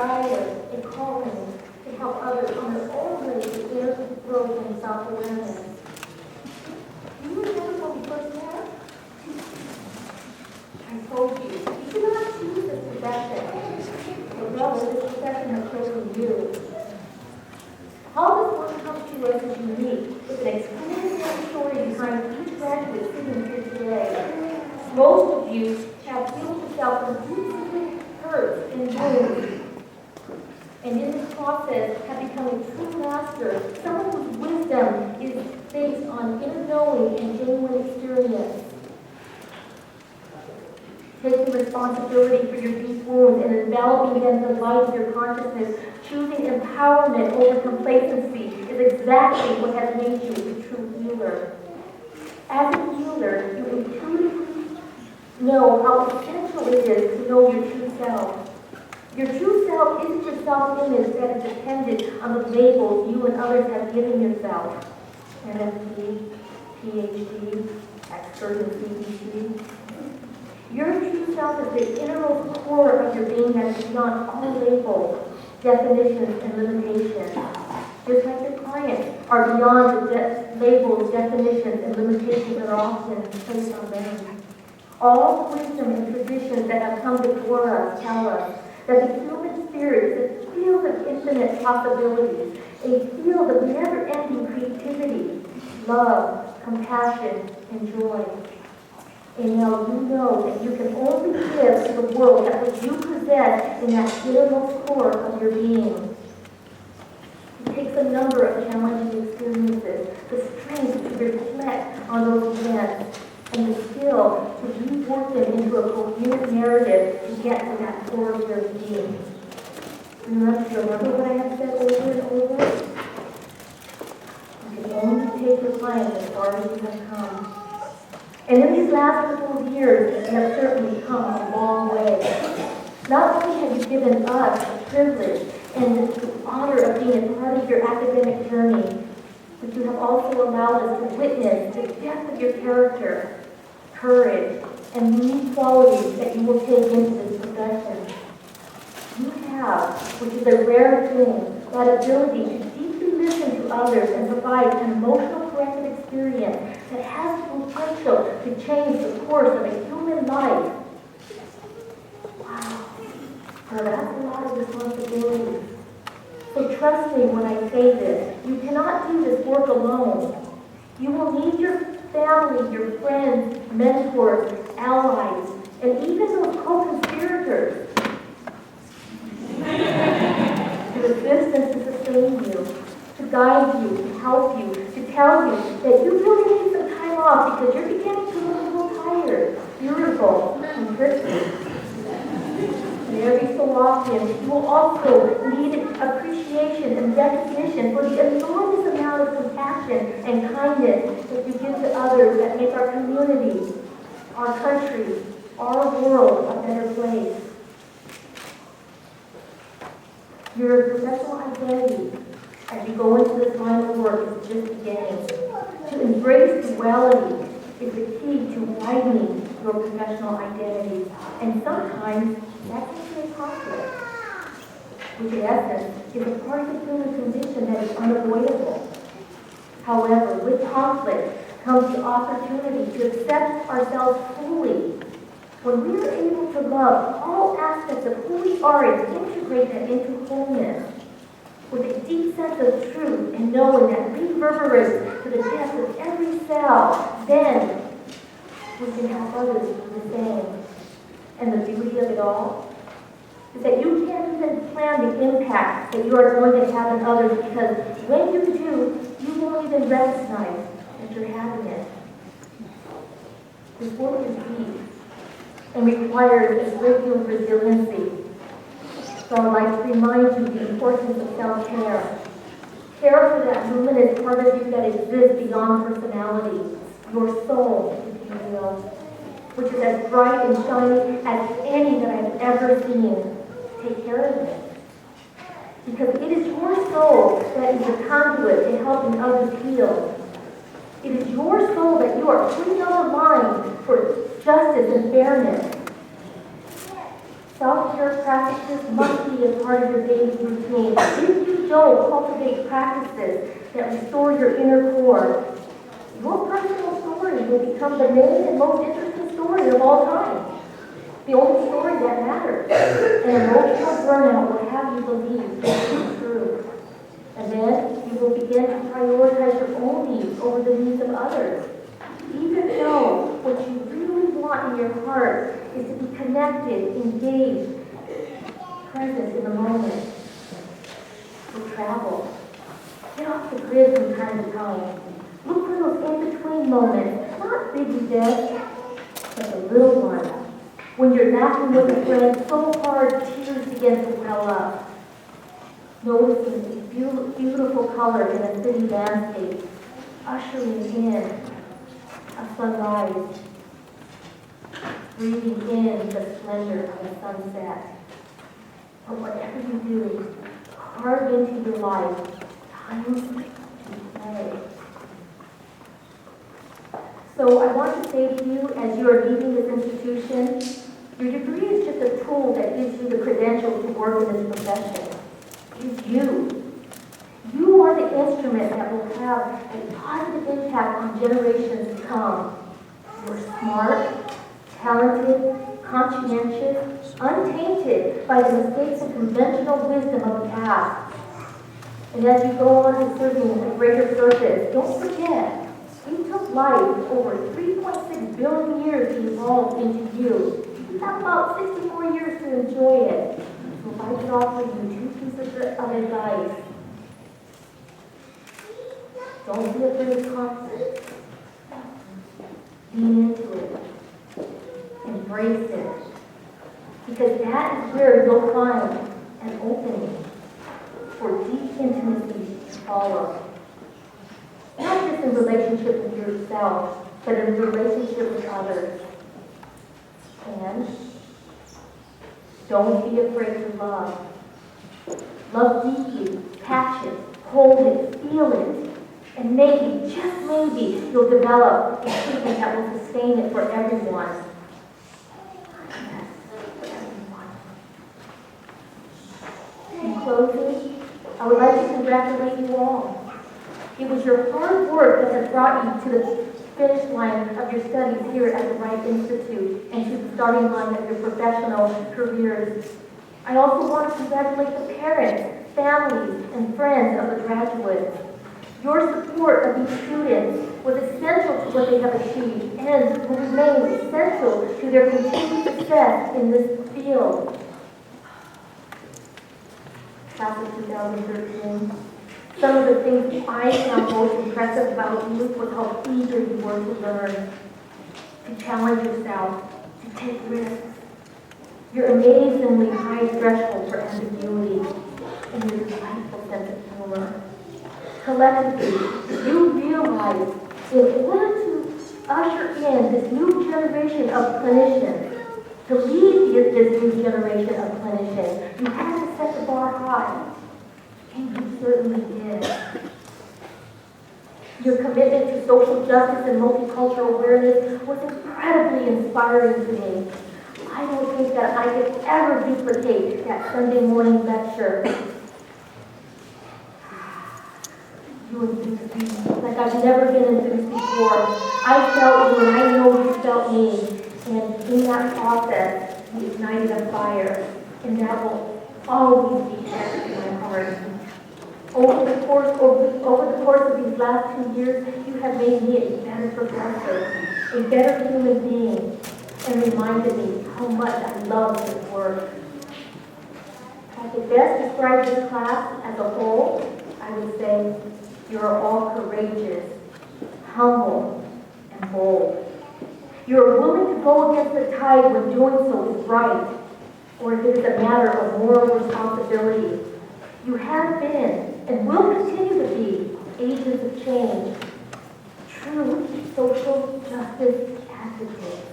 desire, a calling to help others on their own way to inner growth and self-awareness. Do you remember when we first met? I told you, you should not choose this profession. But rather, this profession has chosen you. All this work comes to us as unique, with an extraordinary story behind each graduate sitting here today. Most of you have healed yourself from deep hurts and wounds, and in this process have become a true master, someone whose wisdom is based on inner knowing and genuine experience. Taking responsibility for your deep wounds and enveloping them in the light of your consciousness, choosing empowerment over complacency is exactly what has made you a true healer. As a healer, you intuitively know how essential it is to know your true self. Your true self isn't your self-image that is dependent on the labels you and others have given yourself. MFT, PhD, expert in CBT. Your true self is the innermost core of your being that is beyond all labels, definitions, and limitations. Just like your clients are beyond the labels, definitions, and limitations that are often placed on them. All the wisdom and traditions that have come before us tell us that the human spirit is a field of infinite possibilities, a field of never-ending creativity, love, compassion, and joy. And now you know that you can only give to the world that which you possess in that innermost core of your being. It takes a number of challenging experiences, the strength to reflect on those events, and the skill to rework them into a coherent narrative to get to that core of your being. Remember what I have said over and over? You can only take your plan as far as you have come. And in these last couple of years, you have certainly come a long way. Not only have you given us the privilege and the honor of being a part of your academic journey, but you have also allowed us to witness the depth of your character, courage, and unique qualities that you will take into this profession. You have, which is a rare thing, that ability to deeply listen to others and provide an emotional corrective experience that has the potential to change the course of a human life. Wow. Now that's a lot of responsibility. So trust me when I say this. You cannot do this work alone. You will need your family, your friends, mentors, allies, and even those co-conspirators to assist and to sustain you, to guide you, to help you, to tell you that you really need some time off because you're beginning to look a little tired, irritable, and thirsty. And every so often, you will also need appreciation and recognition for the enormous amount of compassion and kindness that you give to others that make our community, our country, our world a better place. Your professional identity as you go into this line of work is just beginning. To embrace duality is the key to widening your professional identity. And sometimes that's actually a conflict, which in essence is a part of the human condition that is unavoidable. However, with conflict comes the opportunity to accept ourselves fully. When we are able to love all aspects of who we are and integrate them into wholeness, with a deep sense of truth and knowing that reverberates to the depth of every cell, then we can help others do the same. And the beauty of it all is that you can't even plan the impact that you are going to have on others, because when you do, you won't even recognize that you're having it. This work is deep and requires a great deal of resiliency. So I'd like to remind you the importance of self-care. Care for that luminous part of you that exists beyond personality, your soul, if you will, which is as bright and shiny as any that I've ever seen. Take care of it. Because it is your soul that is the conduit to helping others heal. It is your soul that you are putting on the line for justice and fairness. Self Self-care practices must be a part of your daily routine. If you don't cultivate practices that restore your inner core, your personal story will become the main and most interesting story of all time. The only story that matters. And emotional burnout will have you believe this is true. And then you will begin to prioritize your own needs over the needs of others. Even though what you really want in your heart is to be connected, engaged, present in the moment. So travel. Get off the grid from time to time. Look for those in-between moments, not big events, but the little ones. When you're laughing with a friend so hard tears begin to well up. Noticing the beautiful color in a city landscape, ushering in a sunrise, breathing in the splendor of a sunset. Or whatever you do, carve into your life time to play. So I want to say to you, as you are leaving this institution, your degree is just a tool that gives you the credentials to work in this profession. It is you. You are the instrument that will have a positive impact on generations to come. You're smart, talented, conscientious, untainted by the mistakes and conventional wisdom of the past. And as you go on to serving a greater purpose, don't forget, it took life over 3.6 billion years to evolve into you. You have about 60 more years to enjoy it. So if I could offer you 2 pieces of advice, don't be afraid of conflict. Lean into it. Embrace it. Because that is where you'll find an opening for deep intimacy to follow. Not just in relationship with yourself, but in relationship with others. And don't be afraid to love. Love deeply, catch it, hold it, feel it. And maybe, just maybe, you'll develop a treatment that will sustain it for everyone. Yes, for everyone. In closing, I would like to congratulate you all. It was your hard work that has brought you to the finish line of your studies here at the Wright Institute and to the starting line of your professional careers. I also want to congratulate the parents, families, and friends of the graduates. Your support of these students was essential to what they have achieved and will remain essential to their continued success in this field. Class of 2013. Some of the things I found most impressive about you was how eager you were to learn, to challenge yourself, to take risks. Your amazingly high threshold for ambiguity and your delightful sense of humor. Collectively, you realize in order to usher in this new generation of clinicians, to lead this new generation of clinicians, you had to set the bar high. And you certainly did. Your commitment to social justice and multicultural awareness was incredibly inspiring to me. I don't think that I could ever duplicate that Sunday morning lecture. You enthused me like I've never been enthused before. I felt you and I know you felt me. And in that process, we ignited a fire. And that will always be etched in my heart. Over the course of these last 2 years, you have made me a better professor, a better human being, and reminded me how much I love this work. I could best describe this class as a whole. I would say you are all courageous, humble, and bold. You are willing to go against the tide when doing so is right, or if it is a matter of moral responsibility. You have been and will continue to be agents of change, true social justice advocates.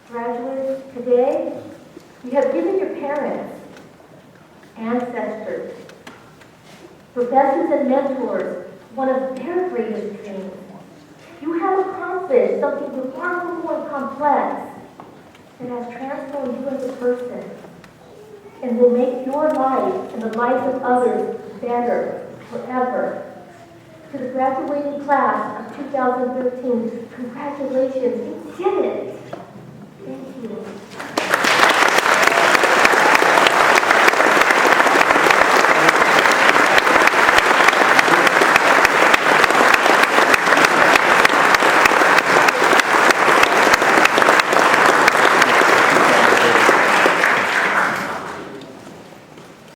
Graduates, today, you have given your parents, ancestors, professors and mentors one of their greatest dreams. You have accomplished something remarkable and complex. that has transformed you as a person and will make your life and the lives of others better forever. To the graduating class of 2013, congratulations, you did it! Thank you.